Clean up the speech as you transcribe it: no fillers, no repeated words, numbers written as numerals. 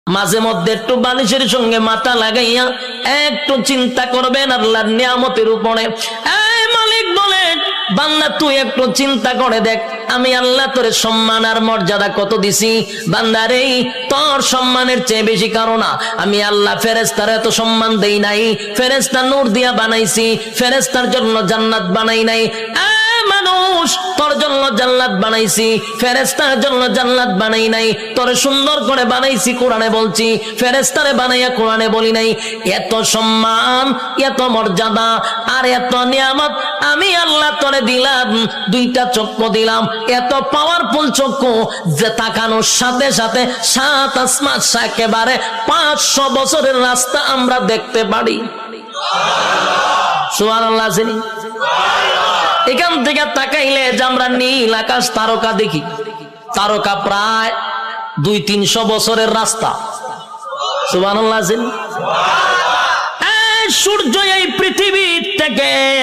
মাঝে মধ্যে একটু বালিশের সঙ্গে মাথা লাগাইয়া একটু চিন্তা করবেন আল্লাহর নিয়ামতের উপরে। এই মালিক বলেন, বান্দা তুই একটু চিন্তা করে দেখ, আমি আল্লাহ তোর সম্মান আর মর্যাদা কত দিছি। বান্দারে, তোর সম্মানের চেয়ে বেশি কারণ না, আমি আল্লাহ ফেরেশতার এত সম্মান দেই নাই। ফেরেশতা নূর দিয়া বানাইছি, ফেরেশতার জন্য জান্নাত বানাই নাই। মানুষ, তোর জন্য জান্নাত বানাইছি, ফেরেশতার জন্য জান্নাত বানাই নাই। তোর সুন্দর করে বানাইছি, কোরআনে বলছি, ফেরেশতারে বানাইয়া কোরআনে বলি নাই। এত সম্মান, এত মর্যাদা আর এত নিয়ামত আমি আল্লাহ তোরে দিলাম। দুইটা চক্ষু দিলাম, এত পাওয়ারফুল চক্ষু যে তাকানোর সাথে সাথে সাত আসমান, একেবারে 500 বছরের রাস্তা আমরা দেখতে পারি। সুবহানাল্লাহ। এখান থেকে তাকাইলে যে আমরা নীল আকাশ তারকা দেখি, তারকা প্রায় 200-300 বছরের রাস্তা। সুবহানাল্লাহ। সূর্য এই পৃথিবী থেকে